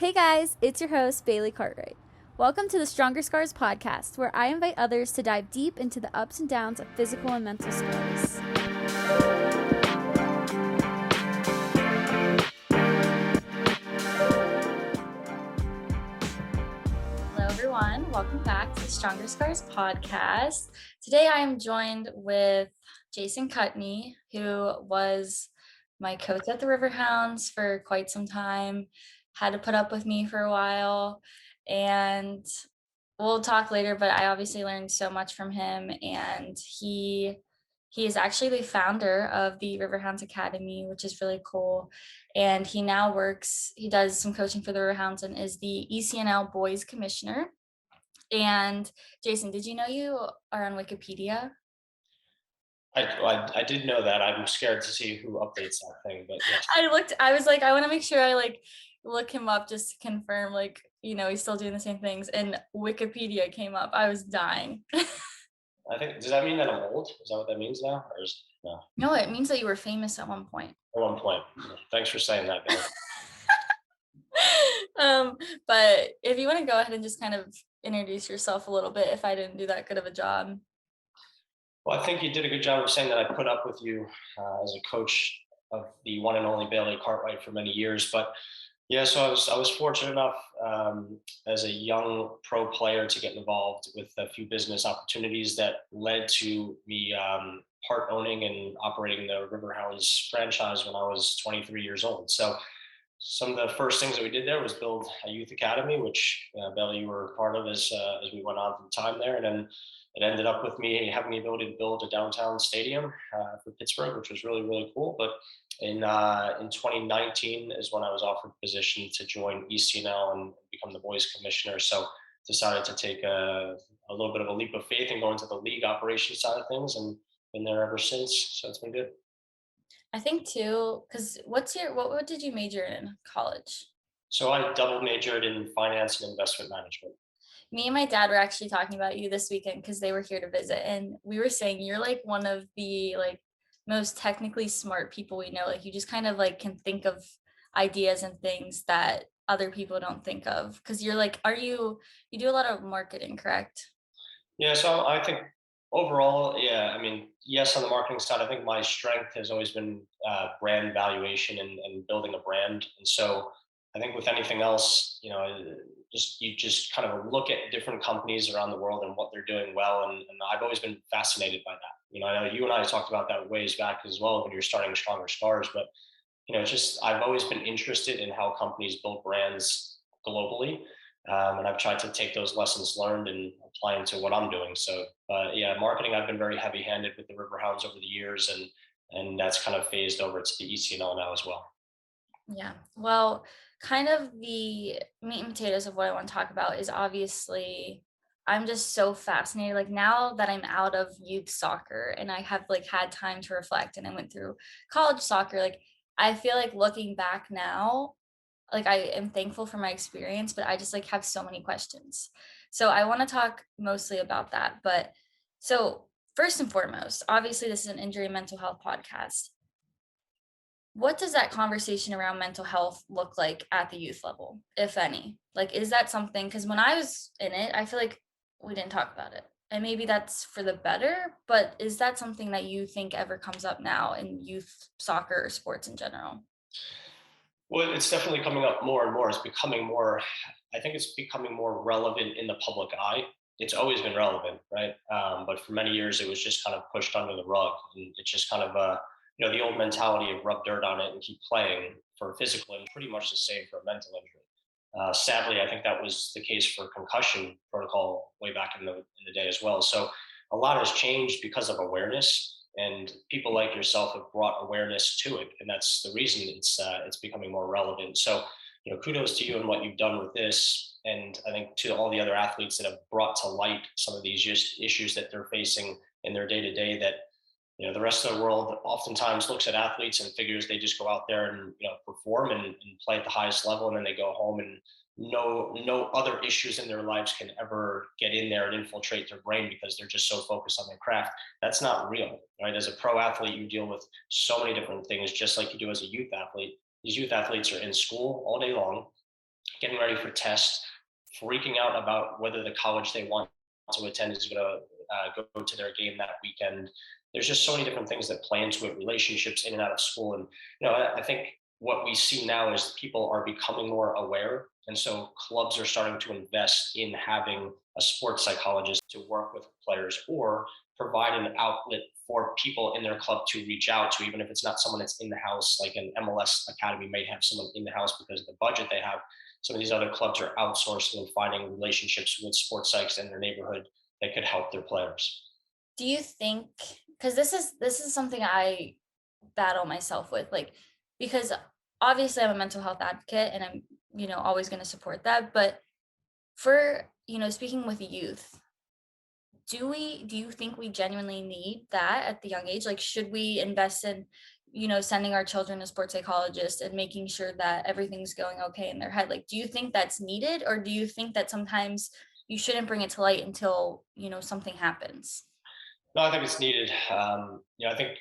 Hey guys, it's your host, Bailey Cartwright. Welcome to the Stronger Scars podcast, where I invite others to dive deep into the ups and downs of physical and mental scars. Hello everyone, welcome back to the Stronger Scars podcast. Today I am joined with Jason Kutney, who was my coach at the Riverhounds for quite some time, had to put up with me for a while, and we'll talk later, but I obviously learned so much from him, and he is actually the founder of the Riverhounds Academy, which is really cool. And he does some coaching for the Riverhounds and is the ECNL Boys Commissioner. And Jason, did you know you are on Wikipedia? I did know that. I'm scared to see who updates that thing, but yes. I was like, I want to make sure I look him up just to confirm, he's still doing the same things. And Wikipedia came up. I was dying. I think, does that mean that I'm old? Is that what that means now? Or is no? No, it means that you were famous at one point. At one point. Thanks for saying that, Bill. But if you want to go ahead and just kind of introduce yourself a little bit, if I didn't do that good of a job. Well, I think you did a good job of saying that I put up with you as a coach of the one and only Bailey Cartwright for many years. But yeah, so I was fortunate enough as a young pro player to get involved with a few business opportunities that led to me part owning and operating the Riverhounds franchise when I was 23 years old. So some of the first things that we did there was build a youth academy, which Belly, you were part of as we went on through time there, and then it ended up with me having the ability to build a downtown stadium for Pittsburgh, which was really cool. But in 2019 is when I was offered the position to join ECNL and become the boys commissioner. So decided to take a little bit of a leap of faith and go into the league operations side of things, and been there ever since. So it's been good. I think too, because what did you major in college? So I double majored in finance and investment management. Me and my dad were actually talking about you this weekend because they were here to visit, and we were saying you're like one of the most technically smart people we know. Like you just kind of can think of ideas and things that other people don't think of. Because you're like, you do a lot of marketing, correct? Yeah, so I think overall, yeah, I mean, yes, on the marketing side, I think my strength has always been brand valuation and building a brand. And so I think with anything else, you just kind of look at different companies around the world and what they're doing well. And I've always been fascinated by that. I know you and I talked about that ways back as well when you're starting Stronger Scars, but just I've always been interested in how companies build brands globally, and I've tried to take those lessons learned and apply them to what I'm doing. So, yeah, marketing I've been very heavy-handed with the Riverhounds over the years, and that's kind of phased over to the ECNL now as well. Yeah. Well, kind of the meat and potatoes of what I want to talk about is obviously I'm just so fascinated. Like now that I'm out of youth soccer and I have had time to reflect and I went through college soccer, I feel like looking back now, I am thankful for my experience, but I just have so many questions. So I want to talk mostly about that. But so first and foremost, obviously this is an injury and mental health podcast. What does that conversation around mental health look like at the youth level, if any? Is that something, because when I was in it, I feel like we didn't talk about it. And maybe that's for the better, but is that something that you think ever comes up now in youth soccer or sports in general? Well, it's definitely coming up more and more. I think it's becoming more relevant in the public eye. It's always been relevant, right? But for many years, it was just kind of pushed under the rug. And it's just kind of, the old mentality of rub dirt on it and keep playing for physical and pretty much the same for mental injury. Sadly, I think that was the case for concussion protocol way back in the day as well. So a lot has changed because of awareness, and people like yourself have brought awareness to it, and that's the reason it's becoming more relevant. So, kudos to you and what you've done with this, and I think to all the other athletes that have brought to light some of these issues that they're facing in their day to day. That the rest of the world oftentimes looks at athletes and figures they just go out there and perform and play at the highest level, and then they go home, and no other issues in their lives can ever get in there and infiltrate their brain because they're just so focused on their craft. That's not real, right? As a pro athlete, you deal with so many different things, just like you do as a youth athlete. These youth athletes are in school all day long, getting ready for tests, freaking out about whether the college they want to attend is going to go to their game that weekend. There's just so many different things that play into it, relationships in and out of school. And, I think what we see now is people are becoming more aware. And so clubs are starting to invest in having a sports psychologist to work with players or provide an outlet for people in their club to reach out to, even if it's not someone that's in the house, like an MLS academy may have someone in the house because of the budget they have. Some of these other clubs are outsourcing and finding relationships with sports psychs in their neighborhood that could help their players. Do you think, because this is something I battle myself with, like, because obviously I'm a mental health advocate and I'm, always going to support that, but for, speaking with youth, do you think we genuinely need that at the young age? Like, should we invest in, sending our children to sports psychologists and making sure that everything's going okay in their head? Like, do you think that's needed, or do you think that sometimes you shouldn't bring it to light until, something happens? No, I think it's needed. I think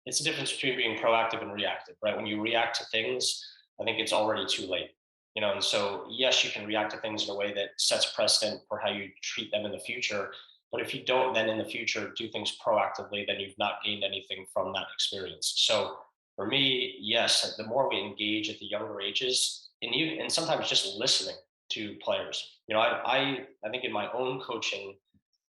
it's the difference between being proactive and reactive, right? When you react to things, I think it's already too late. And so yes, you can react to things in a way that sets precedent for how you treat them in the future. But if you don't then in the future do things proactively, then you've not gained anything from that experience. So for me, yes, the more we engage at the younger ages, and sometimes just listening to players. I think in my own coaching,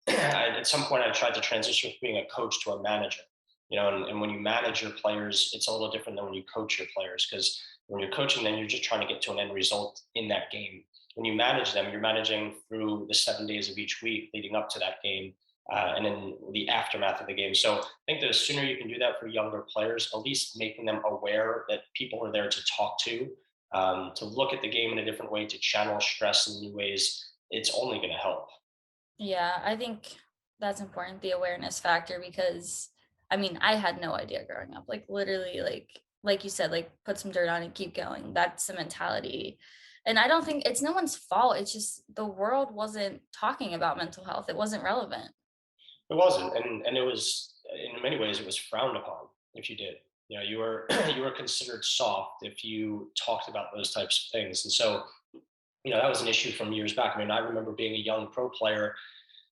at some point I tried to transition from being a coach to a manager. And when you manage your players, it's a little different than when you coach your players, because when you're coaching them, you're just trying to get to an end result in that game. When you manage them, you're managing through the 7 days of each week leading up to that game, and then the aftermath of the game. So I think the sooner you can do that for younger players, at least making them aware that people are there to talk to look at the game in a different way, to channel stress in new ways, it's only going to help. Yeah, I think that's important, the awareness factor, because I mean, I had no idea growing up. Like, literally, like you said, like, put some dirt on it, keep going. That's the mentality. And I don't think it's no one's fault. It's just the world wasn't talking about mental health. It wasn't relevant. It wasn't, and it was in many ways it was frowned upon if you did. You were you were considered soft if you talked about those types of things, and so that was an issue from years back. I mean, I remember being a young pro player,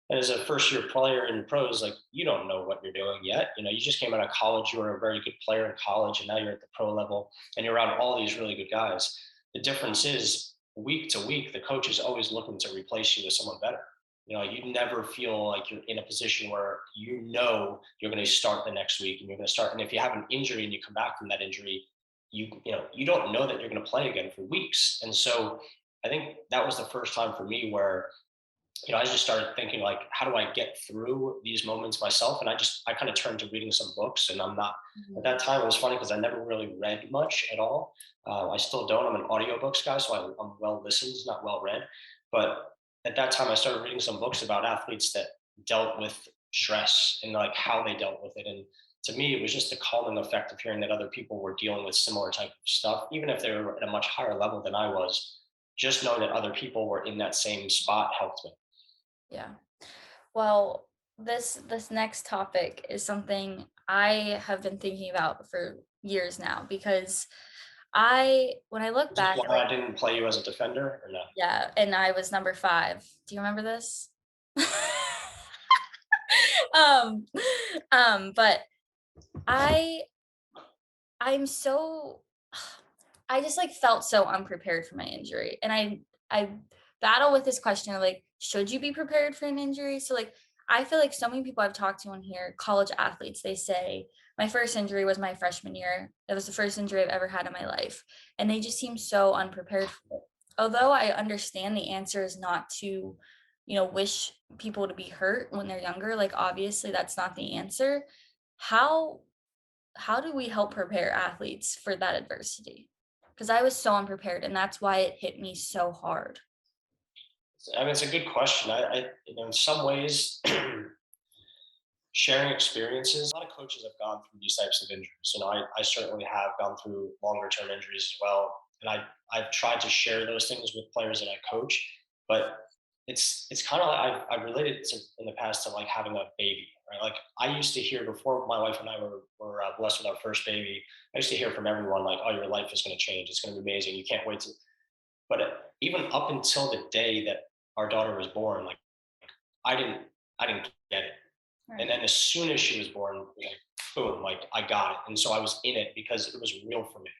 and as a first year player in the pros, like you don't know what you're doing yet. You just came out of college, you were a very good player in college, and now you're at the pro level, and you're around all these really good guys. The difference is week to week, the coach is always looking to replace you with someone better. You never feel like you're in a position where you're going to start the next week and you're going to start. And if you have an injury and you come back from that injury, you don't know that you're going to play again for weeks. And so I think that was the first time for me where I just started thinking like, how do I get through these moments myself? And I kind of turned to reading some books, and I'm not at Mhm. that time. It was funny because I never really read much at all. I still don't. I'm an audiobooks guy, so I'm well listened, not well read. But at that time, I started reading some books about athletes that dealt with stress and like how they dealt with it. And to me, it was just a calming effect of hearing that other people were dealing with similar type of stuff, even if they were at a much higher level than I was. Just knowing that other people were in that same spot helped me. Yeah. Well, this next topic is something I have been thinking about for years now, because when I look Is this back, why like, I didn't play you as a defender or no? yeah, and I was number 5. Do you remember this? Um, but I I'm so I just, like, felt so unprepared for my injury, and I battle with this question of, like, should you be prepared for an injury? So, like, I feel like so many people I've talked to on here, college athletes, they say, "My first injury was my freshman year. It was the first injury I've ever had in my life," and they just seem so unprepared for it. Although I understand the answer is not to, wish people to be hurt when they're younger, like, obviously, that's not the answer. How how do we help prepare athletes for that adversity? Because I was so unprepared, and that's why it hit me so hard. I mean, it's a good question. In some ways, sharing experiences. A lot of coaches have gone through these types of injuries. I certainly have gone through longer term injuries as well, and I've tried to share those things with players that I coach. But it's kind of like I've related to in the past to like having a baby, right? Like I used to hear before my wife and I were blessed with our first baby. I used to hear from everyone like, "Oh, your life is going to change. It's going to be amazing. You can't wait to." But even up until the day that our daughter was born, like I didn't I didn't get it. And Right. then as soon as she was born, like boom, like I got it. And so I was in it because it was real for me.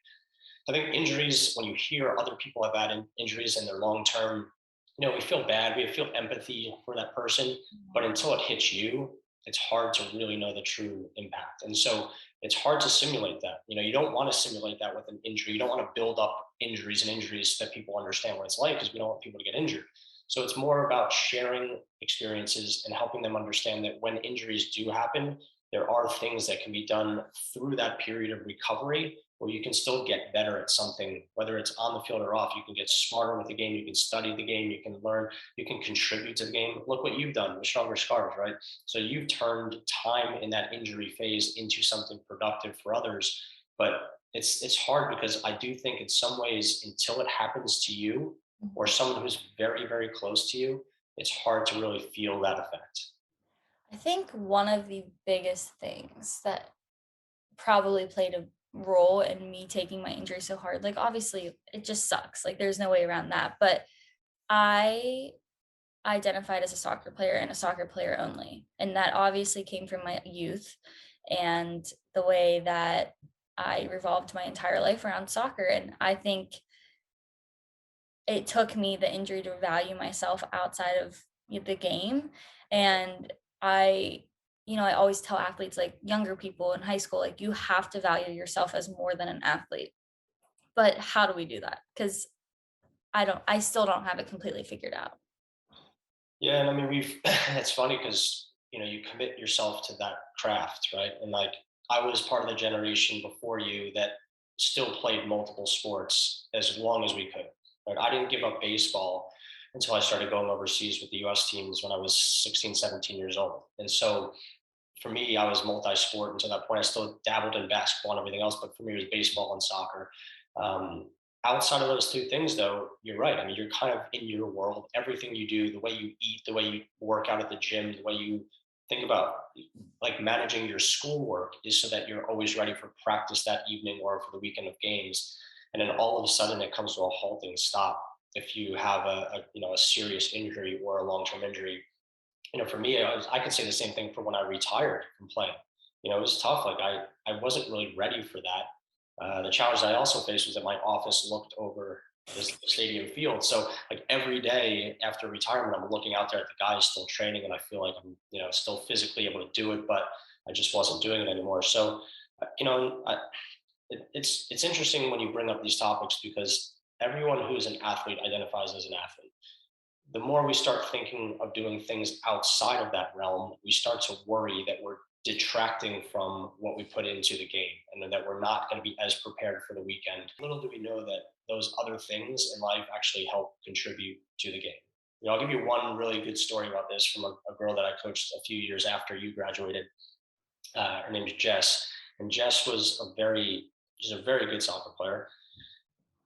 I think injuries, when you hear other people have had injuries and they're long term, we feel bad. We feel empathy for that person. But Mhm. until it hits you, it's hard to really know the true impact. And so it's hard to simulate that. You don't want to simulate that with an injury. You don't want to build up injuries that people understand what it's like, because we don't want people to get injured. So it's more about sharing experiences and helping them understand that when injuries do happen, there are things that can be done through that period of recovery where you can still get better at something, whether it's on the field or off. You can get smarter with the game, you can study the game, you can learn, you can contribute to the game. Look what you've done with Stronger Scars, right? So you've turned time in that injury phase into something productive for others. But it's hard because I do think in some ways, until it happens to you or Mhm. someone who's very, very close to you, it's hard to really feel that effect. I think one of the biggest things that probably played a role in me taking my injury so hard, like, obviously, it just sucks, like, there's no way around that, but I identified as a soccer player and a soccer player only, and that obviously came from my youth and the way that I revolved my entire life around soccer, and I think it took me the injury to value myself outside of the game. And I, I always tell athletes, like younger people in high school, like you have to value yourself as more than an athlete. But how do we do that? Because I still don't have it completely figured out. Yeah, and I mean it's funny because you commit yourself to that craft, right? And like I was part of the generation before you that still played multiple sports as long as we could. Right? I didn't give up baseball until I started going overseas with the US teams when I was 16, 17 years old. And so for me, I was multi-sport until that point. I still dabbled in basketball and everything else, but for me, it was baseball and soccer. Um, Outside of those two things, though, you're right. I mean, you're kind of in your world. Everything you do, the way you eat, the way you work out at the gym, the way you think about like managing your schoolwork is so that you're always ready for practice that evening or for the weekend of games. And then all of a sudden, it comes to a halting stop if you have a serious injury or a long-term injury. For me, I could say the same thing for when I retired from playing. It was tough. Like I wasn't really ready for that. The challenge that I also faced was that my office looked over this stadium field. So like every day after retirement, I'm looking out there at the guys still training, and I feel like I'm, still physically able to do it, but I just wasn't doing it anymore. So, it's interesting when you bring up these topics because everyone who is an athlete identifies as an athlete. The more we start thinking of doing things outside of that realm, we start to worry that we're detracting from what we put into the game and that we're not going to be as prepared for the weekend. Little do we know that those other things in life actually help contribute to the game. I'll give you one really good story about this from a girl that I coached a few years after you graduated. Her name is Jess, and Jess she's a very good soccer player.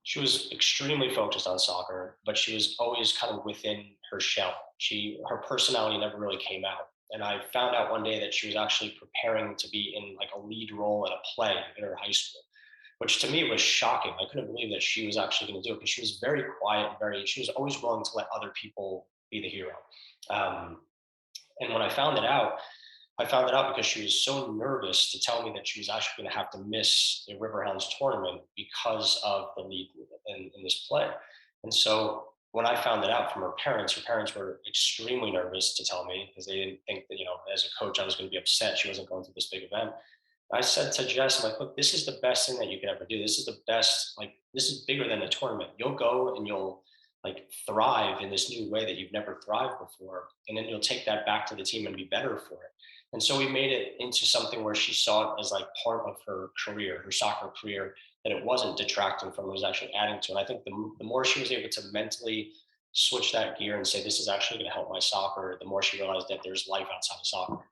She was extremely focused on soccer, but she was always kind of within her shell. Her personality never really came out. And I found out one day that she was actually preparing to be in like a lead role in a play in her high school, which to me was shocking. I couldn't believe that she was actually going to do it because she was very quiet, she was always willing to let other people be the hero. Um, and when I found it out because she was so nervous to tell me that she was actually going to have to miss the Riverhounds tournament because of the lead in this play. And so when I found it out from her parents were extremely nervous to tell me because they didn't think that, as a coach, I was going to be upset she wasn't going to this big event. I said to Jess, I'm like, look, this is the best thing that you could ever do. This is the best, like, this is bigger than the tournament. You'll go and you'll like thrive in this new way that you've never thrived before. And then you'll take that back to the team and be better for it. And so we made it into something where she saw it as like part of her career, her soccer career, that it wasn't detracting from, it was actually adding to. And I think the more she was able to mentally switch that gear and say, this is actually going to help my soccer, the more she realized that there's life outside of soccer.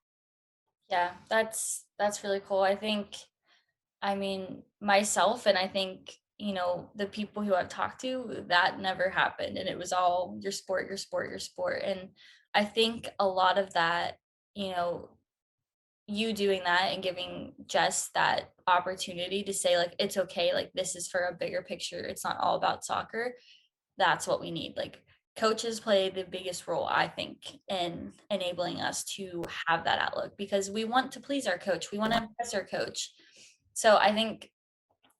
Yeah, that's really cool. I mean, myself and I think, the people who I've talked to, that never happened. And it was all your sport, your sport, your sport. And I think a lot of that, you know, you doing that and giving Jess that opportunity to say, like, it's okay, like, this is for a bigger picture. It's not all about soccer. that's what we need. Like coaches play the biggest role, I think, in enabling us to have that outlook because we want to please our coach. We want to impress our coach. So I think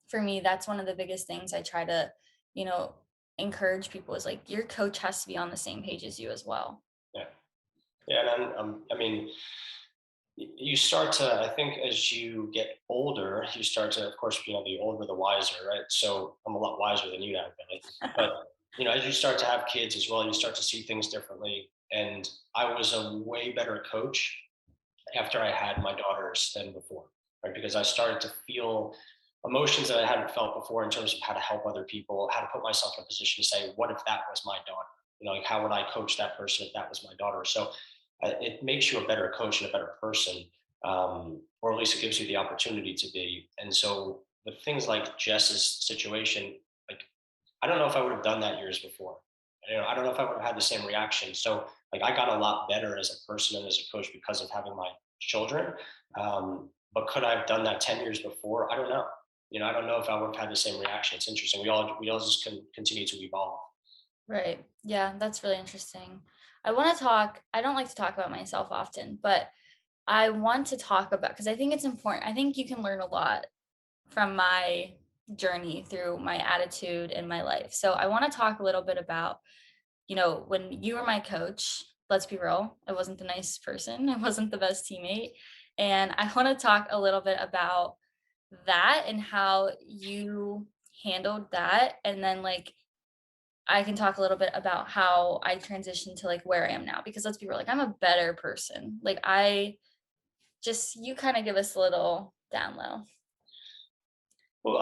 for me, that's one of the biggest things I try to, you know, encourage people is like your coach has to be on the same page as you as well. Yeah. Yeah. And I mean, you start to, I think, as you get older, you start to, of course, the older the wiser, right? So I'm a lot wiser than you now, Billy. But as you start to have kids as well, you start to see things differently. And I was a way better coach after I had my daughters than before, right? Because I started to feel emotions that I hadn't felt before in terms of how to help other people, how to put myself in a position to say, what if that was my daughter? Like how would I coach that person if that was my daughter? So it makes you a better coach and a better person, or at least it gives you the opportunity to be. And so with things like Jess's situation, like I don't know if I would have done that years before. I don't know if I would have had the same reaction. So like I got a lot better as a person and as a coach because of having my children. But could I have done that 10 years before? I don't know. I don't know if I would have had the same reaction. It's interesting. We all just can continue to evolve. Right. Yeah, that's really interesting. I want to talk, I don't like to talk about myself often, but I want to talk about because I think it's important. I think you can learn a lot from my journey through my attitude in my life. So I want to talk a little bit about, when you were my coach, let's be real, I wasn't the nicest person. I wasn't the best teammate. And I want to talk a little bit about that and how you handled that. And then I can talk a little bit about how I transitioned to where I am now because let's be real, I'm a better person. I just you kind of give us a little down low. Well,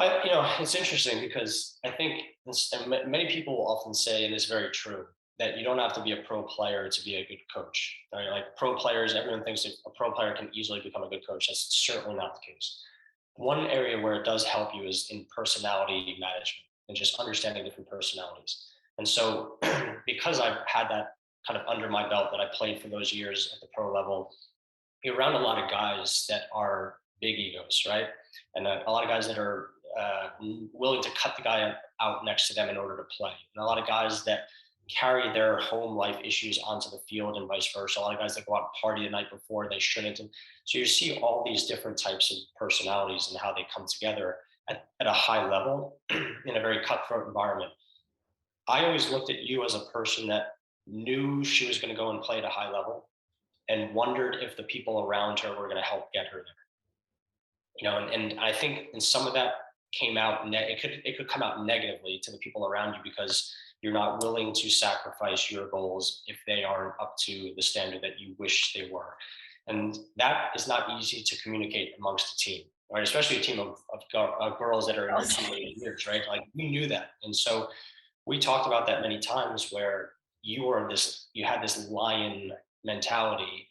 it's interesting because I think and many people often say, and it's very true, that you don't have to be a pro player to be a good coach. Right? Like pro players, everyone thinks that a pro player can easily become a good coach. That's certainly not the case. One area where it does help you is in personality management and just understanding different personalities. And so, because I've had that kind of under my belt that I played for those years at the pro level, you're around a lot of guys that are big egos, right? And a lot of guys that are willing to cut the guy out next to them in order to play. And a lot of guys that carry their home life issues onto the field and vice versa. A lot of guys that go out and party the night before they shouldn't. And so you see all these different types of personalities and how they come together at a high level in a very cutthroat environment. I always looked at you as a person that knew she was going to go and play at a high level and wondered if the people around her were going to help get her there. And I think in some of that came out, it could come out negatively to the people around you because you're not willing to sacrifice your goals if they aren't up to the standard that you wish they were. And that is not easy to communicate amongst a team, right? Especially a team of girls that are in their teenage years, right? Like we knew that. And so we talked about that many times where you had this lion mentality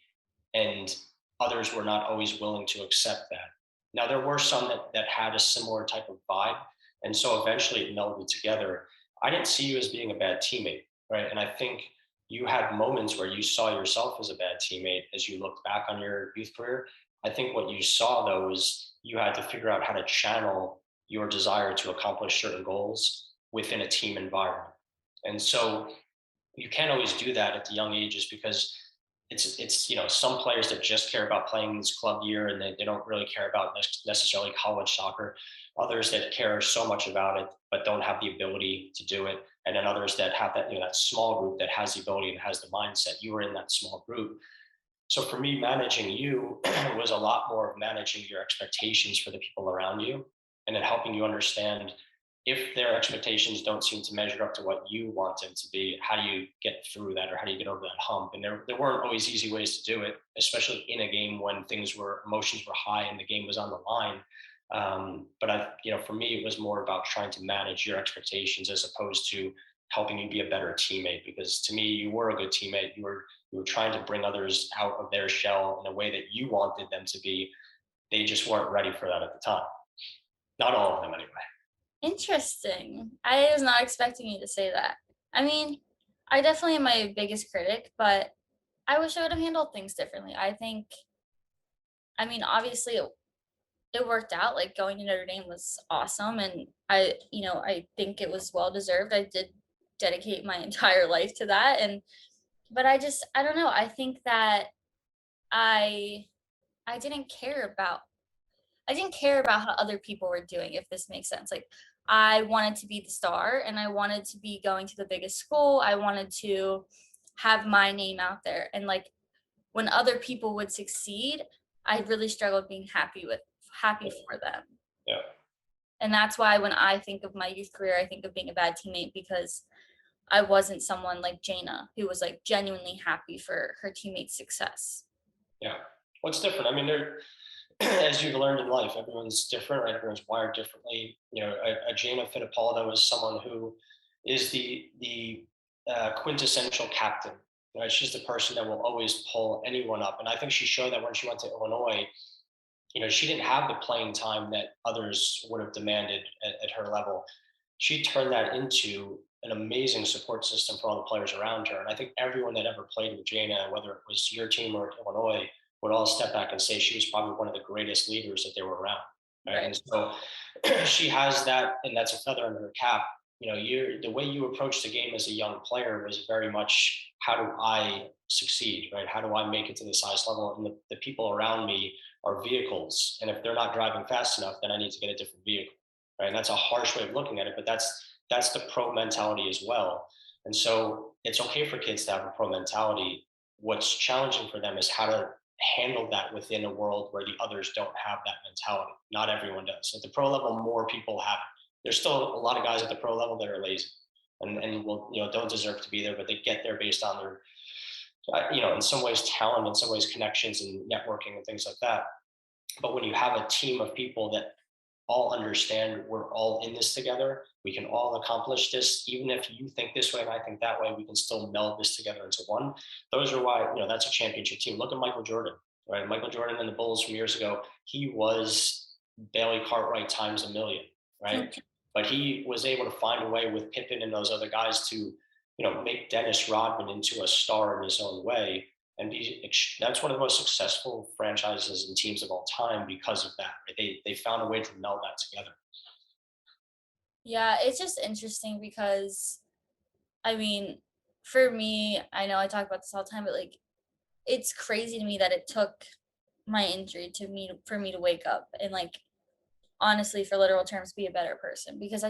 and others were not always willing to accept that. Now, there were some that had a similar type of vibe, and so eventually it melded together. I didn't see you as being a bad teammate, right? And I think you had moments where you saw yourself as a bad teammate as you looked back on your youth career. I think what you saw though was you had to figure out how to channel your desire to accomplish certain goals within a team environment. And so you can't always do that at the young ages because it's some players that just care about playing this club year and they don't really care about necessarily college soccer, others that care so much about it but don't have the ability to do it, and then others that have that small group that has the ability and has the mindset. You were in that small group. So for me, managing you was a lot more of managing your expectations for the people around you and then helping you understand if their expectations don't seem to measure up to what you want them to be, how do you get through that or how do you get over that hump? And there weren't always easy ways to do it, especially in a game when emotions were high and the game was on the line. For me, it was more about trying to manage your expectations as opposed to helping you be a better teammate. Because to me, you were a good teammate. You were trying to bring others out of their shell in a way that you wanted them to be. They just weren't ready for that at the time. Not all of them, anyway. Interesting. I was not expecting you to say that. I mean, I definitely am my biggest critic, but I wish I would have handled things differently. Obviously it worked out. Like going to Notre Dame was awesome and I think it was well deserved. I did dedicate my entire life to that. And but I don't know. I think that I I didn't care about I didn't care about how other people were doing, if this makes sense. Like, I wanted to be the star and I wanted to be going to the biggest school. I wanted to have my name out there. And like when other people would succeed, I really struggled being happy for them. Yeah. And that's why when I think of my youth career, I think of being a bad teammate because I wasn't someone like Jaina who was like genuinely happy for her teammates' success. Yeah. What's different? I mean, there, as you've learned in life, everyone's different, right? Everyone's wired differently. You know, a Jaina Fittipaldo is someone who is the quintessential captain. Right? She's the person that will always pull anyone up, and I think she showed that when she went to Illinois. You know, she didn't have the playing time that others would have demanded at her level. She turned that into an amazing support system for all the players around her. And I think everyone that ever played with Jana, whether it was your team or Illinois, would all step back and say she was probably one of the greatest leaders that they were around. Right. Right. And so she has that, and that's a feather in her cap. You know, the way you approach the game as a young player was very much, how do I succeed, right? How do I make it to this highest level? And the people around me are vehicles. And if they're not driving fast enough, then I need to get a different vehicle. Right. And that's a harsh way of looking at it, but that's the pro mentality as well. And so it's okay for kids to have a pro mentality. What's challenging for them is how to handle that within a world where the others don't have that mentality. Not everyone does. At the pro level, more people have it. There's still a lot of guys at the pro level that are lazy and will, don't deserve to be there, but they get there based on their, in some ways talent, in some ways connections and networking and things like that. But when you have a team of people that all understand we're all in this together, we can all accomplish this. Even if you think this way and I think that way, we can still meld this together into one. Those are why, that's a championship team. Look at Michael Jordan, right? Michael Jordan and the Bulls from years ago, he was Bailey Cartwright times a million, right? But he was able to find a way with Pippen and those other guys to, make Dennis Rodman into a star in his own way, and that's one of the most successful franchises and teams of all time because of that. Right? They found a way to meld that together. Yeah, it's just interesting because I mean, for me, I know I talk about this all the time, but like it's crazy to me that it took my injury to me for me to wake up and like honestly for literal terms be a better person because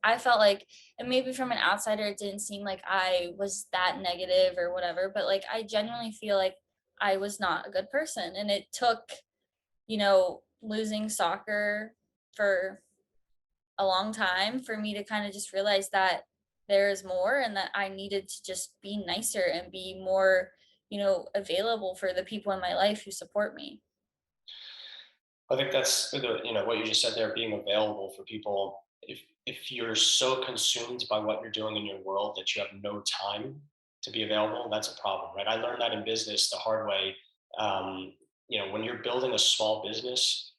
I felt like, and maybe from an outsider it didn't seem like I was that negative or whatever, but like I genuinely feel like I was not a good person, and it took, losing soccer for a long time for me to kind of just realize that there is more and that I needed to just be nicer and be more, available for the people in my life who support me. I think that's what you just said there, being available for people. If you're so consumed by what you're doing in your world that you have no time to be available, that's a problem, right? I learned that in business the hard way. When you're building a small business,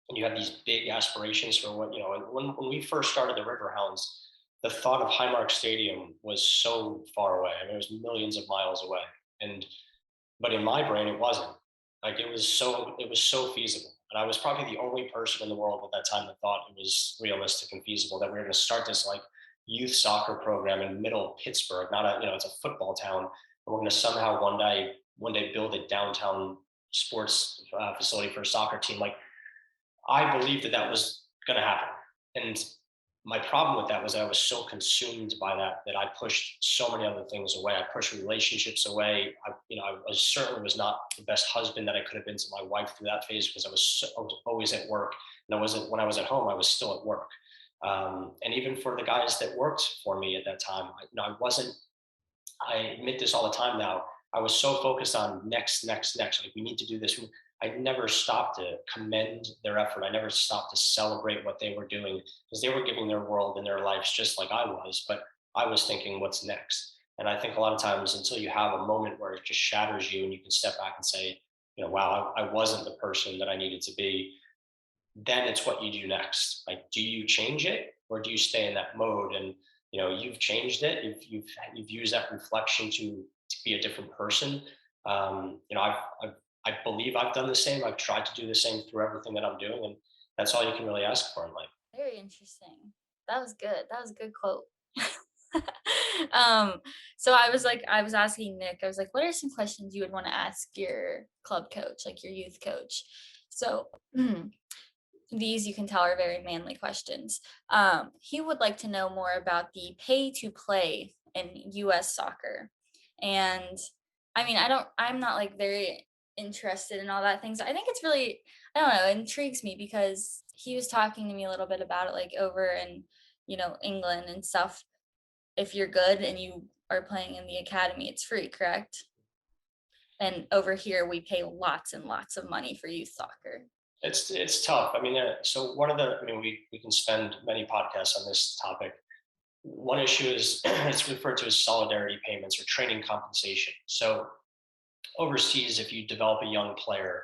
and you have these big aspirations for what when we first started the Riverhounds, the thought of Highmark Stadium was so far away. I mean, it was millions of miles away, and but in my brain, it wasn't. Like it was so feasible, and I was probably the only person in the world at that time that thought it was realistic and feasible that we were going to start this like youth soccer program in the middle of Pittsburgh. Not a it's a football town, and we're going to somehow one day build a downtown sports facility for a soccer team. Like I believed that that was going to happen. And my problem with that was I was so consumed by that I pushed so many other things away. I pushed relationships away. I certainly was not the best husband that I could have been to my wife through that phase because I was always at work. And I wasn't, when I was at home, I was still at work. And even for the guys that worked for me at that time, I wasn't, I admit this all the time now. I was so focused on next, next, next. Like we need to do this. I never stopped to commend their effort. I never stopped to celebrate what they were doing because they were giving their world and their lives just like I was. But I was thinking, what's next? And I think a lot of times until you have a moment where it just shatters you and you can step back and say, wow, I wasn't the person that I needed to be, then it's what you do next. Like, do you change it or do you stay in that mode? And you've changed it. You've used that reflection to be a different person. I believe I've done the same. I've tried to do the same through everything that I'm doing, and that's all you can really ask for in life. Very interesting. That was good. That was a good quote. um, so I was asking Nick, I was like, what are some questions you would want to ask your club coach, like your youth coach? So these you can tell are very manly questions. He would like to know more about the pay to play in US soccer. And I mean, I'm not like very interested in all that things. I think it's really, I don't know, it intrigues me because he was talking to me a little bit about it, like over in, England and stuff. If you're good and you are playing in the academy, it's free, correct? And over here, we pay lots and lots of money for youth soccer. It's tough. I mean, so one of the, I mean, we can spend many podcasts on this topic. One issue is it's referred to as solidarity payments or training compensation. So overseas, if you develop a young player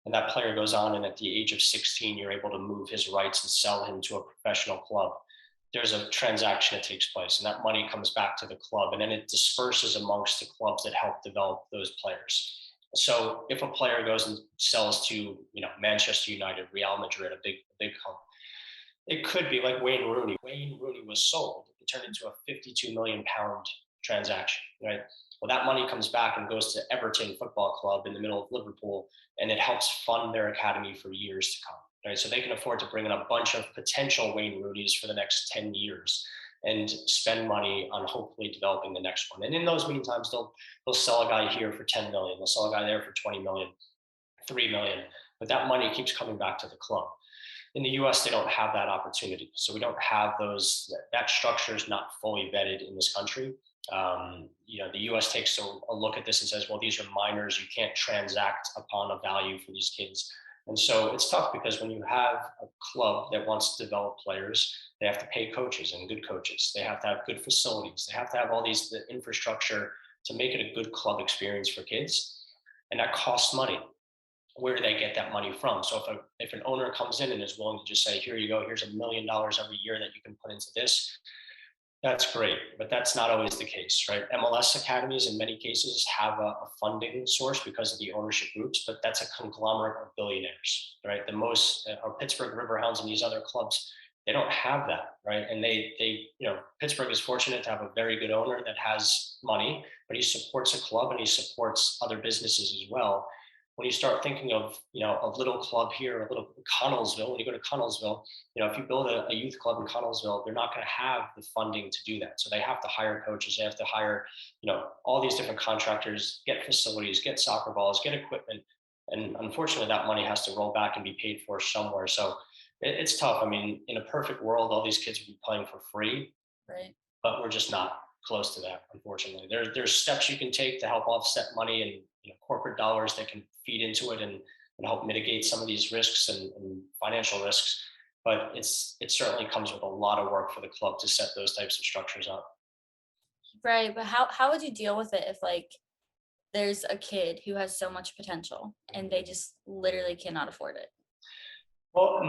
and that player goes on and at the age of 16, you're able to move his rights and sell him to a professional club, there's a transaction that takes place and that money comes back to the club and then it disperses amongst the clubs that help develop those players. So if a player goes and sells to, Manchester United, Real Madrid, a big club, it could be like Wayne Rooney. Wayne Rooney was sold. It turned into a 52 million pound transaction, right? Well, that money comes back and goes to Everton Football Club in the middle of Liverpool, and it helps fund their academy for years to come, right? So they can afford to bring in a bunch of potential Wayne Rooney's for the next 10 years and spend money on hopefully developing the next one. And in those meantimes, they'll sell a guy here for 10 million, they'll sell a guy there for 20 million, 3 million, but that money keeps coming back to the club. In the US, they don't have that opportunity. So we don't have that structure is not fully vetted in this country. The US takes a look at this and says, well, these are minors. You can't transact upon a value for these kids. And so it's tough because when you have a club that wants to develop players, they have to pay coaches and good coaches. They have to have good facilities. They have to have all the infrastructure to make it a good club experience for kids. And that costs money. Where do they get that money from? So if an owner comes in and is willing to just say, here you go, here's $1 million every year that you can put into this, that's great. But that's not always the case, right? MLS academies in many cases have a funding source because of the ownership groups, but that's a conglomerate of billionaires, right? The most, or Pittsburgh Riverhounds and these other clubs, they don't have that, right? And Pittsburgh is fortunate to have a very good owner that has money, but he supports a club and he supports other businesses as well. When you start thinking of, a little club here, a little Connellsville, when you go to Connellsville, if you build a youth club in Connellsville, they're not going to have the funding to do that. So they have to hire coaches. They have to hire, all these different contractors, get facilities, get soccer balls, get equipment. And unfortunately, that money has to roll back and be paid for somewhere. So it's tough. I mean, in a perfect world, all these kids would be playing for free, Right. but we're just not close to that, unfortunately. There's steps you can take to help offset money and corporate dollars that can feed into it and help mitigate some of these risks and financial risks. But it certainly comes with a lot of work for the club to set those types of structures up. Right. But how would you deal with it if like there's a kid who has so much potential and they just literally cannot afford it? Well,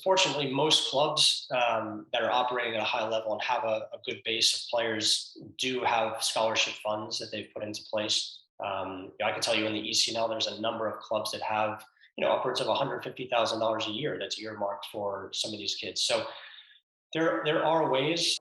fortunately, most clubs that are operating at a high level and have a good base of players do have scholarship funds that they've put into place. I can tell you in the ECNL, there's a number of clubs that have, upwards of $150,000 a year that's earmarked for some of these kids. So there are ways,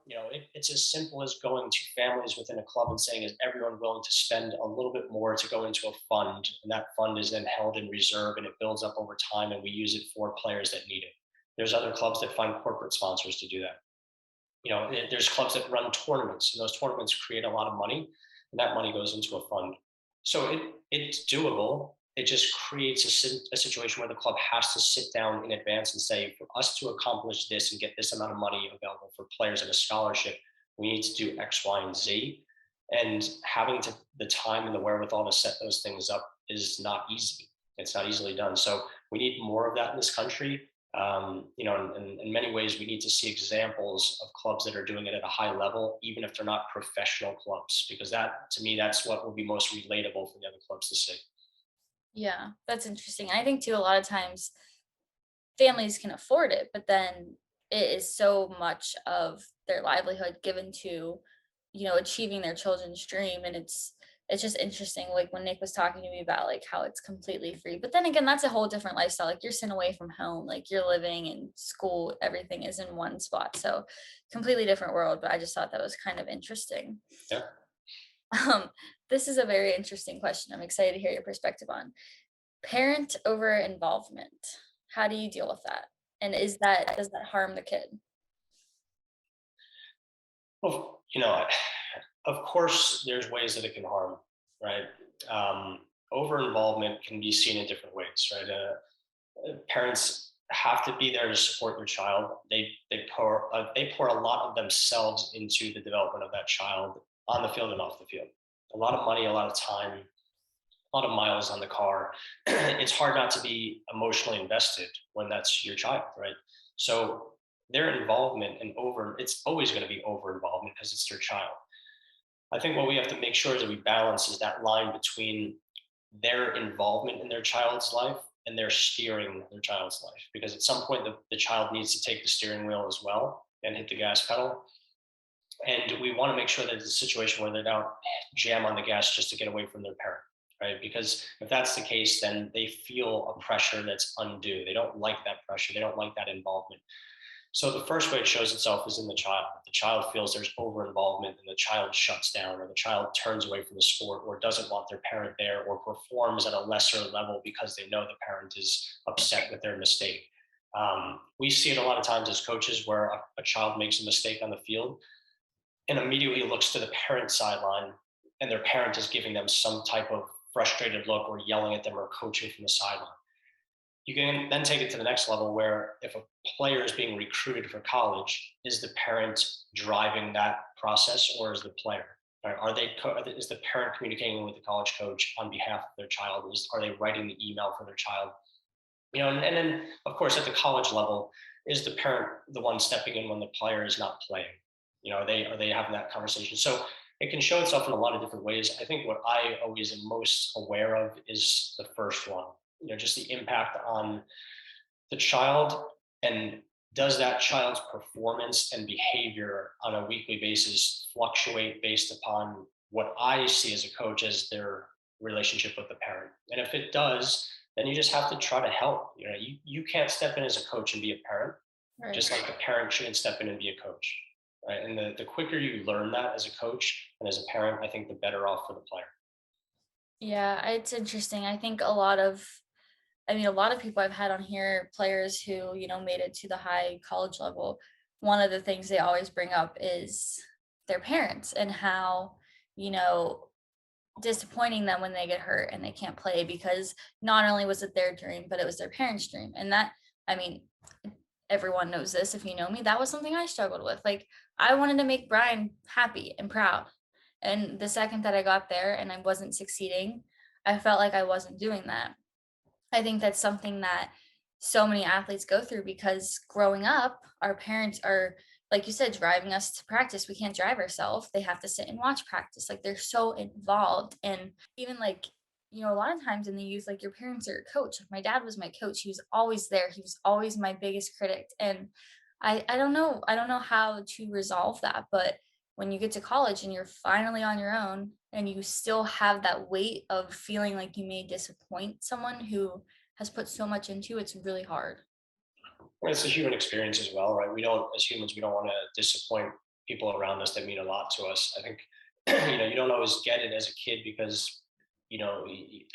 it's as simple as going to families within a club and saying, is everyone willing to spend a little bit more to go into a fund? And that fund is then held in reserve and it builds up over time and we use it for players that need it. There's other clubs that find corporate sponsors to do that. There's clubs that run tournaments and those tournaments create a lot of money and that money goes into a fund. So it's doable. It just creates a situation where the club has to sit down in advance and say, for us to accomplish this and get this amount of money available for players in a scholarship, we need to do X, Y, and Z. And having the time and the wherewithal to set those things up is not easy. It's not easily done. So we need more of that in this country. In many ways, we need to see examples of clubs that are doing it at a high level, even if they're not professional clubs, because that, to me, that's what will be most relatable for the other clubs to see. Yeah, that's interesting. I think too, a lot of times families can afford it, but then it is so much of their livelihood given to, achieving their children's dream. And it's it's just interesting, like when Nick was talking to me about like how it's completely free. But then again, that's a whole different lifestyle. Like you're sent away from home, like you're living in school, everything is in one spot. So completely different world. But I just thought that was kind of interesting. Yeah. Um, this is a very interesting question. I'm excited to hear your perspective on parent over involvement. How do you deal with that? And does that harm the kid? Well, of course, there's ways that it can harm, right? Over involvement can be seen in different ways, right? Parents have to be there to support their child. They pour a lot of themselves into the development of that child on the field and off the field. A lot of money, a lot of time, a lot of miles on the car. It's hard not to be emotionally invested when that's your child, right? So their involvement and over, it's always going to be over involvement because it's their child. I think what we have to make sure is that we balance is that line between their involvement in their child's life and their steering their child's life. Because at some point, the child needs to take the steering wheel as well and hit the gas pedal. And we want to make sure that it's a situation where they don't jam on the gas just to get away from their parent, right? Because if that's the case, then they feel a pressure that's undue. They don't like that pressure. They don't like that involvement. So the first way it shows itself is in the child. If the child feels there's over involvement and the child shuts down or the child turns away from the sport or doesn't want their parent there or performs at a lesser level because they know the parent is upset with their mistake. We see it a lot of times as coaches where a child makes a mistake on the field and immediately looks to the parent sideline and their parent is giving them some type of frustrated look or yelling at them or coaching from the sideline. You can then take it to the next level where if a player is being recruited for college, is the parent driving that process or is the player? Right? Is the parent communicating with the college coach on behalf of their child? Are they writing the email for their child? And then of course at the college level, is the parent the one stepping in when the player is not playing? Are they having that conversation? So it can show itself in a lot of different ways. I think what I always am most aware of is the first one, just the impact on the child, and does that child's performance and behavior on a weekly basis fluctuate based upon what I see as a coach as their relationship with the parent? And if it does, then you just have to try to help. You can't step in as a coach and be a parent, Right. just like the parent shouldn't step in and be a coach. Right. And the quicker you learn that as a coach and as a parent, I think the better off for the player. Yeah, it's interesting. I mean, a lot of people I've had on here, players who, made it to the high college level, one of the things they always bring up is their parents and how, you know, disappointing them when they get hurt and they can't play because not only was it their dream, but it was their parents' dream. And that, I mean, everyone knows this if you know me, that was something I struggled with. Like, I wanted to make Brian happy and proud. And the second that I got there and I wasn't succeeding, I felt like I wasn't doing that. I think that's something that so many athletes go through because growing up, our parents are, like you said, driving us to practice. We can't drive ourselves. They have to sit and watch practice. Like they're so involved. And even like, a lot of times in the youth, like your parents are your coach. Like my dad was my coach. He was always there. He was always my biggest critic. And I don't know. I don't know how to resolve that. But when you get to college and you're finally on your own and you still have that weight of feeling like you may disappoint someone who has put so much into, it's really hard. Well, it's a human experience as well, right? As humans, we don't want to disappoint people around us that mean a lot to us. I think, you don't always get it as a kid because,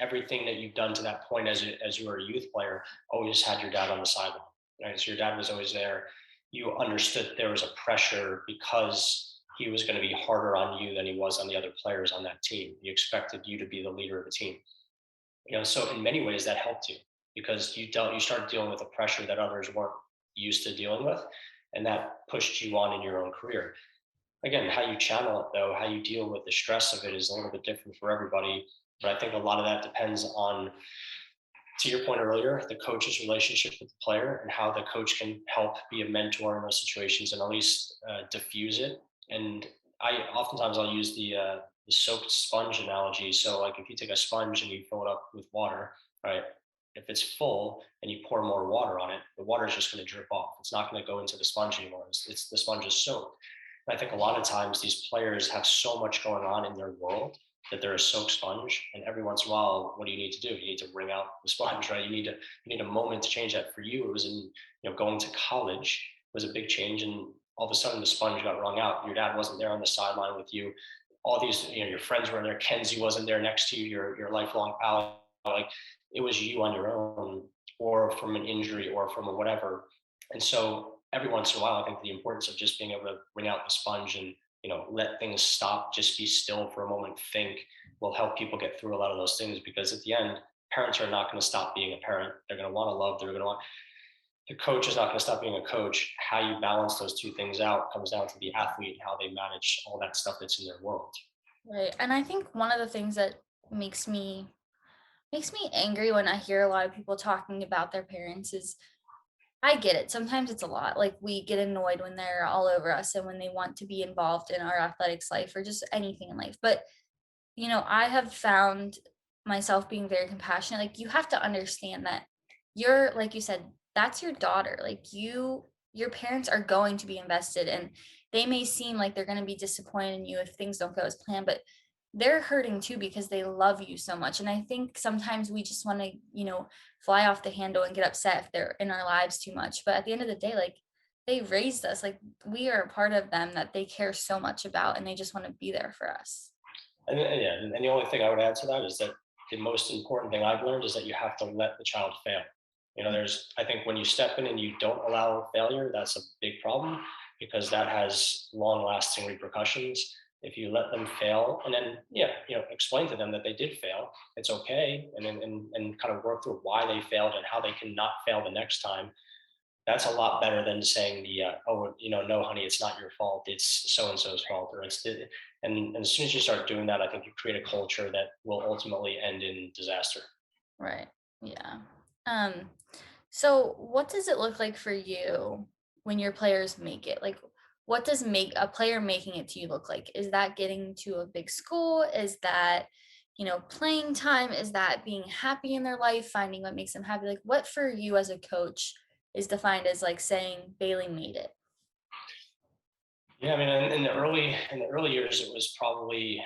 everything that you've done to that point as you were a youth player always had your dad on the sideline, right? So your dad was always there. You understood there was a pressure because he was going to be harder on you than he was on the other players on that team. He expected you to be the leader of the team. So in many ways that helped you because you started dealing with a pressure that others weren't used to dealing with, and that pushed you on in your own career. Again, how you channel it though, how you deal with the stress of it is a little bit different for everybody. But I think a lot of that depends on, to your point earlier, the coach's relationship with the player and how the coach can help be a mentor in those situations and at least diffuse it. And I'll use the soaked sponge analogy. So like if you take a sponge and you fill it up with water, right? If it's full and you pour more water on it, the water is just going to drip off. It's not going to go into the sponge anymore. The sponge is soaked. And I think a lot of times these players have so much going on in their world that they're a soak sponge. And every once in a while, what do you need to do? You need to wring out the sponge, right? You need a moment to change that. For you, it was in, going to college was a big change, and all of a sudden the sponge got wrung out. Your dad wasn't there on the sideline with you. All these, your friends were there. Kenzie wasn't there next to you, your lifelong pal. Like, it was you on your own, or from an injury, or from a whatever. And so every once in a while, I think the importance of just being able to bring out the sponge and, let things stop, just be still for a moment, think, will help people get through a lot of those things. Because at the end, parents are not going to stop being a parent. They're going to want to love. They're going to want, the coach is not going to stop being a coach. How you balance those two things out comes down to the athlete and how they manage all that stuff that's in their world. Right. And I think one of the things that makes me makes me angry when I hear a lot of people talking about their parents is I get it. Sometimes it's a lot. Like we get annoyed when they're all over us and when they want to be involved in our athletics life or just anything in life. But I have found myself being very compassionate. Like, you have to understand that you're, like you said, that's your daughter. Like, your parents are going to be invested, and they may seem like they're going to be disappointed in you if things don't go as planned, but they're hurting too because they love you so much. And I think sometimes we just want to, fly off the handle and get upset if they're in our lives too much. But at the end of the day, like, they raised us, like, we are a part of them that they care so much about, and they just want to be there for us. And yeah, and the only thing I would add to that is that the most important thing I've learned is that you have to let the child fail. I think when you step in and you don't allow failure, that's a big problem, because that has long lasting repercussions. If you let them fail and then, yeah, explain to them that they did fail, it's okay. And then, and kind of work through why they failed and how they can not fail the next time. That's a lot better than saying oh, no, honey, it's not your fault. It's so and so's fault, or and as soon as you start doing that, I think you create a culture that will ultimately end in disaster. Right. Yeah. Um, so what does it look like for you when your players make it? Like, what does make a player making it to you look like? Is that getting to a big school? Is that, playing time? Is that being happy in their life, finding what makes them happy? Like, what for you as a coach is defined as like saying Bailey made it? Yeah, I mean, in the early years, it was probably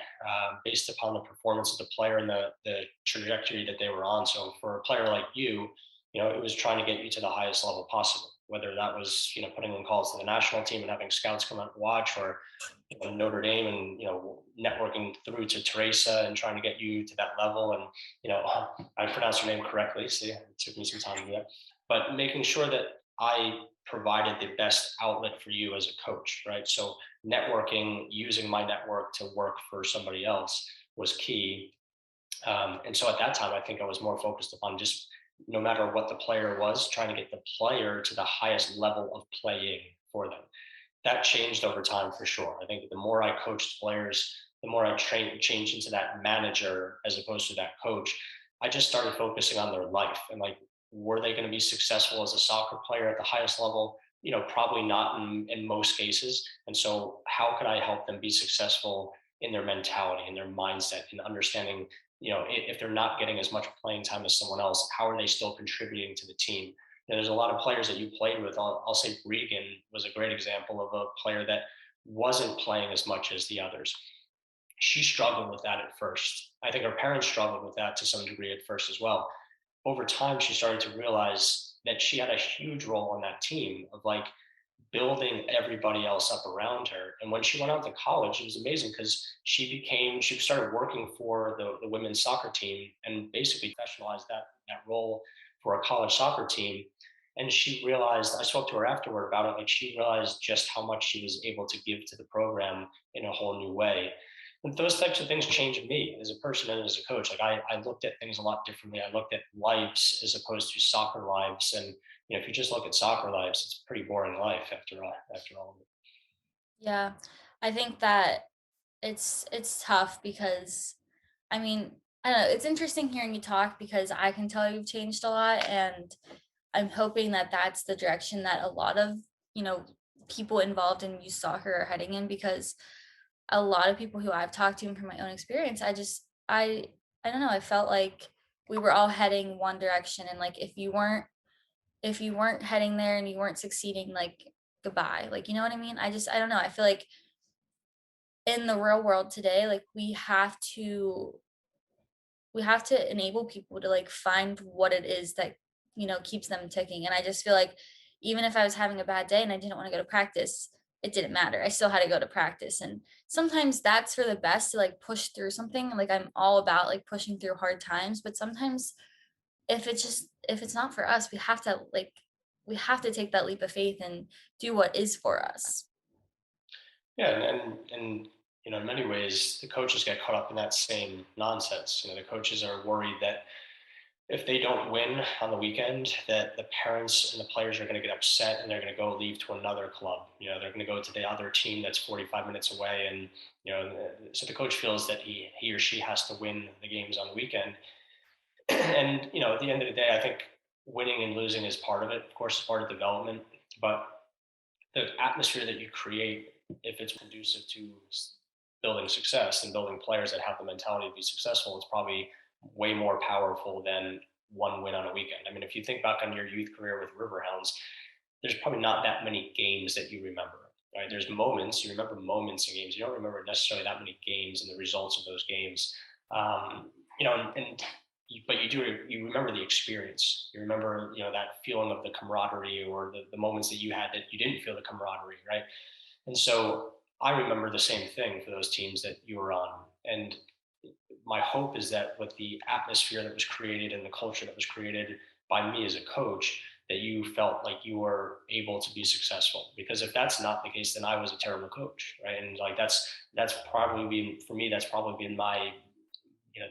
based upon the performance of the player and the trajectory that they were on. So for a player like you, it was trying to get you to the highest level possible. Whether that was putting in calls to the national team and having scouts come out and watch, or Notre Dame and networking through to Teresa and trying to get you to that level. And I pronounced her name correctly. See, it took me some time to do that, but making sure that I provided the best outlet for you as a coach, right? So networking, using my network to work for somebody else was key. And so at that time, I think I was more focused upon just, no matter what the player was, trying to get the player to the highest level of playing for them. That changed over time for sure. I think the more I coached players, the more I changed into that manager as opposed to that coach. I just started focusing on their life and, like, were they going to be successful as a soccer player at the highest level? Probably not in most cases. And so, how could I help them be successful in their mentality, in their mindset, in understanding, if they're not getting as much playing time as someone else, how are they still contributing to the team? There's a lot of players that you played with. I'll say Regan was a great example of a player that wasn't playing as much as the others. She struggled with that at first. I think her parents struggled with that to some degree at first as well. Over time, she started to realize that she had a huge role on that team of, like, building everybody else up around her. And when she went out to college, it was amazing because she started working for the women's soccer team and basically professionalized that role for a college soccer team. And she realized, I spoke to her afterward about it, like, she realized just how much she was able to give to the program in a whole new way. And those types of things changed me as a person and as a coach. Like, I looked at things a lot differently. I looked at lives as opposed to soccer lives. And if you just look at soccer lives, it's a pretty boring life after all of it. Yeah. I think that it's tough because I mean, I don't know, it's interesting hearing you talk because I can tell you've changed a lot, and I'm hoping that that's the direction that a lot of, you know, people involved in youth soccer are heading in because a lot of people who I've talked to and from my own experience, I don't know, I felt like we were all heading one direction, and like if you weren't heading there and you weren't succeeding, like, goodbye. Like, you know what I mean? I don't know. I feel like in the real world today, like, we have to enable people to, like, find what it is that, keeps them ticking, and I just feel like even if I was having a bad day and I didn't wanna go to practice, it didn't matter. I still had to go to practice, and sometimes that's for the best to, like, push through something, like, I'm all about, like, pushing through hard times, but sometimes if it's not for us, we have to take that leap of faith and do what is for us. Yeah, and in many ways, the coaches get caught up in that same nonsense. The coaches are worried that if they don't win on the weekend, that the parents and the players are going to get upset and they're going to go leave to another club. They're going to go to the other team that's 45 minutes away, and so the coach feels that he or she has to win the games on the weekend. And at the end of the day, I think winning and losing is part of it. Of course, it's part of development, but the atmosphere that you create, if it's conducive to building success and building players that have the mentality to be successful, it's probably way more powerful than one win on a weekend. I mean, if you think back on your youth career with Riverhounds, there's probably not that many games that you remember. Right? There's moments you remember moments in games. You don't remember necessarily that many games and the results of those games. But you remember the experience. You remember that feeling of the camaraderie or the moments that you had that you didn't feel the camaraderie, right? And so I remember the same thing for those teams that you were on. And my hope is that with the atmosphere that was created and the culture that was created by me as a coach, that you felt like you were able to be successful. Because if that's not the case, then I was a terrible coach, right? And like that's probably been for me. That's probably been my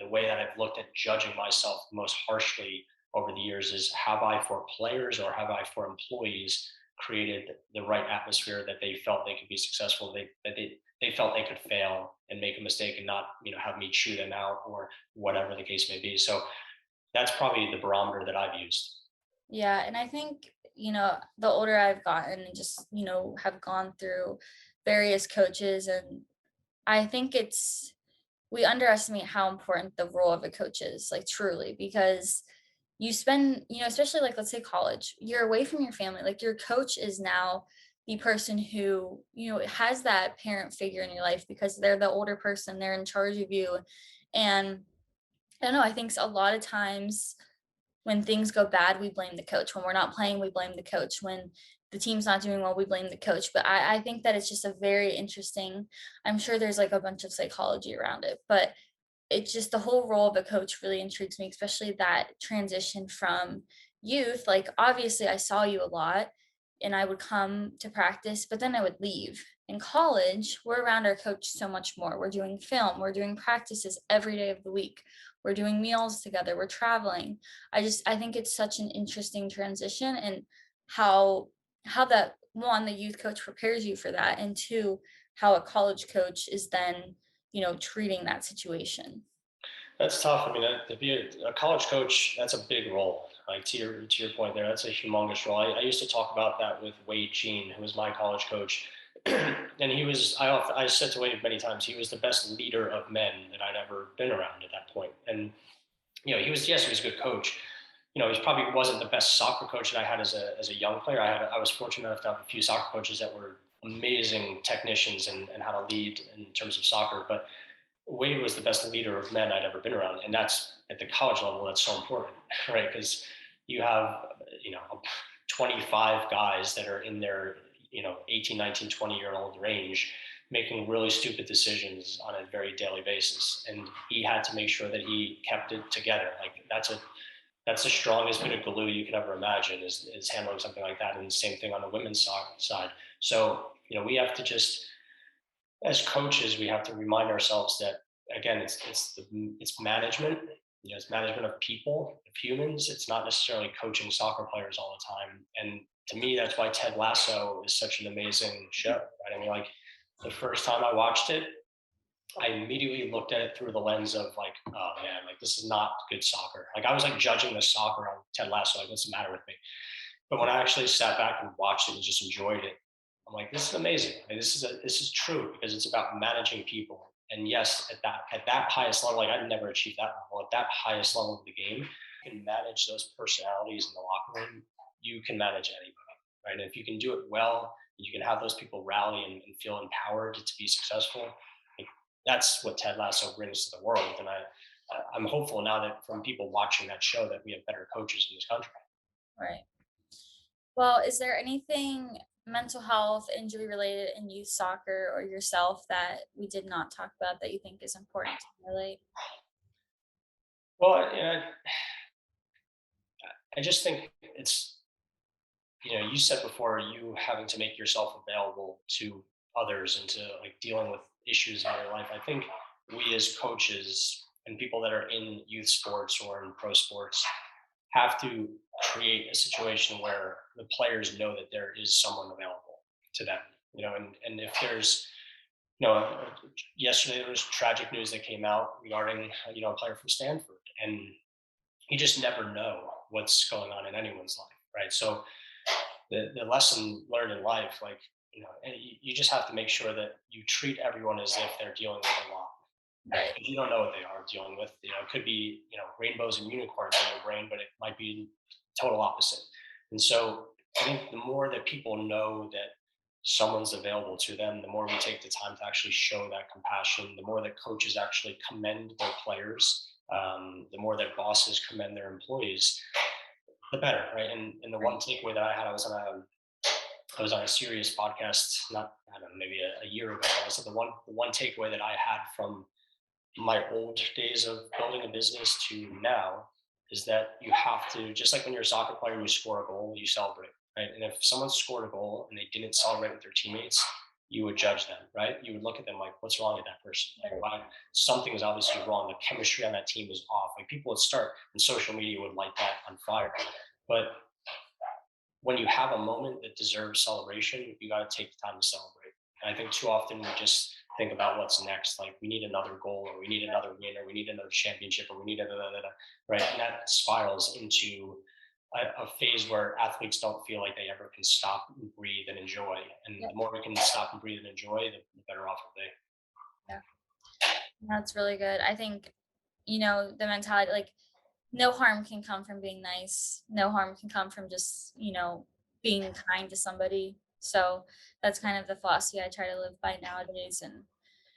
the way that I've looked at judging myself most harshly over the years is have I for players or have I for employees created the right atmosphere that they felt they could be successful, they felt they could fail and make a mistake and not have me chew them out or whatever the case may be. So that's probably the barometer that I've used. Yeah, and I think, the older I've gotten and just, have gone through various coaches, and I think we underestimate how important the role of a coach is, like, truly, because you spend, especially, like, let's say college, you're away from your family. Like, your coach is now the person who, has that parent figure in your life because they're the older person, they're in charge of you. And I don't know, I think a lot of times when things go bad, we blame the coach. When we're not playing, we blame the coach. When the team's not doing well, we blame the coach. But I think that it's just a very interesting, I'm sure there's like a bunch of psychology around it, but it's just the whole role of a coach really intrigues me, especially that transition from youth. Like, obviously, I saw you a lot and I would come to practice, but then I would leave. In college, we're around our coach so much more. We're doing film, we're doing practices every day of the week, we're doing meals together, we're traveling. I think it's such an interesting transition, and how that one, the youth coach prepares you for that, and two, how a college coach is then, treating that situation. That's tough. I mean, to be a college coach, that's a big role. Like to your point there, that's a humongous role. I used to talk about that with Wade Jean, who was my college coach, and he was. I said to Wade many times, he was the best leader of men that I'd ever been around at that point. And he was a good coach. He probably wasn't the best soccer coach that I had as a young player. I was fortunate enough to have a few soccer coaches that were amazing technicians and how to lead in terms of soccer, but Wade was the best leader of men I'd ever been around, and that's at the college level. That's so important, right? Because you have 25 guys that are in their 18, 19, 20-year old range making really stupid decisions on a very daily basis, and he had to make sure that he kept it together. Like that's the strongest bit of glue you can ever imagine is handling something like that, and the same thing on the women's side. So we have to just as coaches, we have to remind ourselves that again, it's management. It's management of people, of humans. It's not necessarily coaching soccer players all the time. And to me, that's why Ted Lasso is such an amazing show. Right? I mean, like the first time I watched it, I immediately looked at it through the lens of like, oh man, like this is not good soccer. Like I was like judging the soccer on Ted Lasso. Like, what's the matter with me? But when I actually sat back and watched it and just enjoyed it, I'm like, this is amazing. Like, this is true because it's about managing people. And yes, at that highest level, like I'd never achieved that level. At that highest level of the game, you can manage those personalities in the locker room. You can manage anybody, right? And if you can do it well, you can have those people rally and feel empowered to be successful. that's what Ted Lasso brings to the world. And I'm hopeful now that from people watching that show that we have better coaches in this country. Right. Well, is there anything mental health, injury related in youth soccer or yourself that we did not talk about that you think is important to highlight? Well, I just think it's, you said before, you having to make yourself available to others and to like dealing with issues in your life. I think we as coaches and people that are in youth sports or in pro sports have to create a situation where the players know that there is someone available to them, and if there's, yesterday there was tragic news that came out regarding, a player from Stanford, and you just never know what's going on in anyone's life, right? So the lesson learned in life, like, and you just have to make sure that you treat everyone as if they're dealing with a lot, right? Right. Because you don't know what they are dealing with. It could be, rainbows and unicorns in your brain, but it might be total opposite. And so I think the more that people know that someone's available to them, the more we take the time to actually show that compassion, the more that coaches actually commend their players, the more that bosses commend their employees, the better, right? And the one Right. takeaway that I had, I was on a serious podcast, not, I don't know, maybe a year ago. I said the one takeaway that I had from my old days of building a business to now is that you have to, just like when you're a soccer player and you score a goal, you celebrate, right? And if someone scored a goal and they didn't celebrate with their teammates, you would judge them, right? You would look at them like, what's wrong with that person? Like, Right. why? Something is obviously wrong. The chemistry on that team is off. Like, people would start, and social media would light that on fire. But when you have a moment that deserves celebration, you got to take the time to celebrate. And I think too often we just think about what's next. Like, we need another goal, or we need another win, or we need another championship, or we need right? And that spirals into a phase where athletes don't feel like they ever can stop and breathe and enjoy. And the Yep. more we can stop and breathe and enjoy, the better off we'll be. Yeah. That's really good. I think, the mentality, like, no harm can come from being nice. No harm can come from just, being kind to somebody. So that's kind of the philosophy I try to live by nowadays. And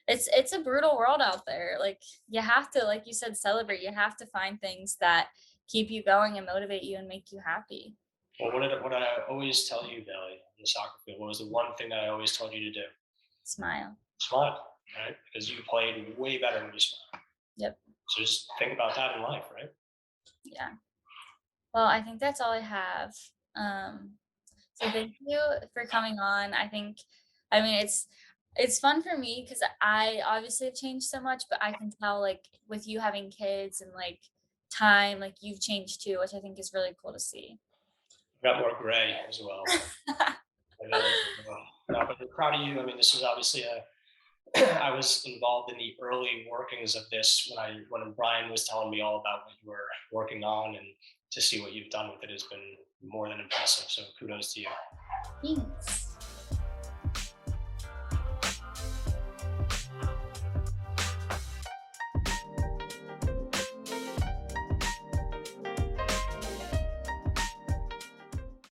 it's a brutal world out there. Like, you have to, like you said, celebrate. You have to find things that keep you going and motivate you and make you happy. Well, what I always tell you, Billy, in the soccer field, what was the one thing that I always told you to do? Smile. Smile, right? Because you played way better when you smile. Yep. So just think about that in life, right? Yeah. Well, I think that's all I have. Um, so thank you for coming on. I mean, it's fun for me because I obviously have changed so much, but I can tell, like, with you having kids and like time, like, you've changed too, which I think is really cool to see. I've got more gray as well. No, but we're proud of you. I mean, this is obviously I was involved in the early workings of this when Brian was telling me all about what you were working on, and to see what you've done with it has been more than impressive. So kudos to you. Thanks.